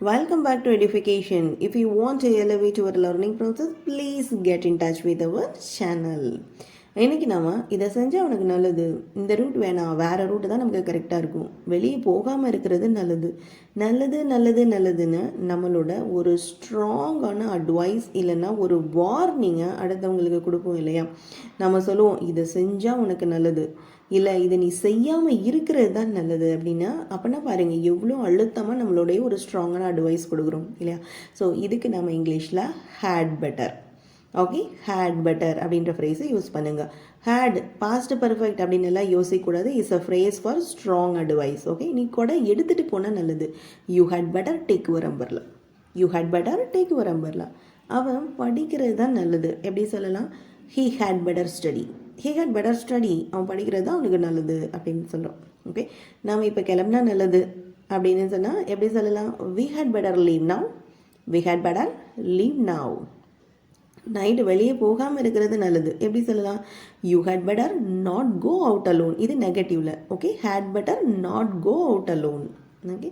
Welcome back to Edification. If you want to elevate your learning process, please get in touch with our channel. இன்றைக்கி நாம் இதை செஞ்சால் உனக்கு நல்லது, இந்த ரூட் வேணாம், வேறு ரூட்டு தான் நமக்கு கரெக்டாக இருக்கும், வெளியே போகாமல் இருக்கிறது நல்லது, நல்லது நல்லது நல்லதுன்னு நம்மளோட ஒரு ஸ்ட்ராங்கான அட்வைஸ் இல்லைன்னா ஒரு வார்னிங்கை அடுத்தவங்களுக்கு கொடுப்போம் இல்லையா. நம்ம சொல்லுவோம் இதை செஞ்சால் உனக்கு நல்லது, இல்லை இதை நீ செய்யாமல் இருக்கிறது தான் நல்லது அப்படின்னா, அப்படின்னா பாருங்கள் எவ்வளோ அழுத்தமாக நம்மளுடைய ஒரு ஸ்ட்ராங்கான அட்வைஸ் கொடுக்குறோம் இல்லையா. ஸோ இதுக்கு நம்ம இங்கிலீஷில் had better, okay, had better அப்படின்ற ஃப்ரேஸை யூஸ் பண்ணுங்கள். ஹேட் பாஸ்ட் பர்ஃபெக்ட் அப்படின்னு எல்லாம் யோசிக்கக்கூடாது. It's a phrase for strong advice. Okay, நீ கூட எடுத்துகிட்டு போனால் நல்லது. You had better take your umbrella, you had better take your umbrella. அவன் படிக்கிறது தான் நல்லது. எப்படி சொல்லலாம்? He had better study, he had better study. அவன் படிக்கிறது தான் அவனுக்கு நல்லது அப்படின்னு சொல்கிறோம். ஓகே, நாம் இப்போ கிளம்புனா நல்லது அப்படின்னு சொன்னால் எப்படி சொல்லலாம்? We had better leave now, we had better leave now. Night வெளியே போகாமல் இருக்கிறது நல்லது. எப்படி சொல்லலாம்? You had better not go out alone. இது நெகட்டிவில். Okay, had better not go out alone. Okay,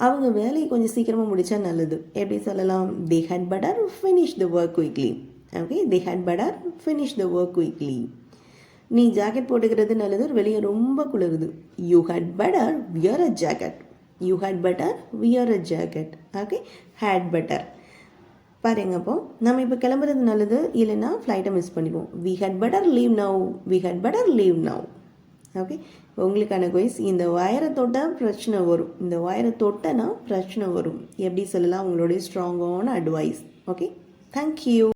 அவங்க வேலையை கொஞ்சம் சீக்கிரமாக முடித்தா நல்லது. எப்படி சொல்லலாம்? They had better finish the work quickly. Okay, they had better finish the work quickly. நீ ஜாக்கெட் போட்டுக்கிறது நல்லது, வெளியே ரொம்ப குளிருது. You had better wear a jacket, you had better wear a jacket. Okay, had better. பாருங்க, அப்போ நம்ம இப்போ கிளம்புறது நல்லது, இல்லைன்னா ஃப்ளைட்டை மிஸ் பண்ணிடுவோம். We had better leave now, we had better leave now. Okay, உங்களுக்கான கொய்ஸ், இந்த வயரை தொட்டால் பிரச்சனை வரும், இந்த வயரை தொட்டனா பிரச்சனை வரும். எப்படி சொல்லலாம்? உங்களுடைய ஸ்ட்ராங்கான அட்வைஸ். Okay, thank you.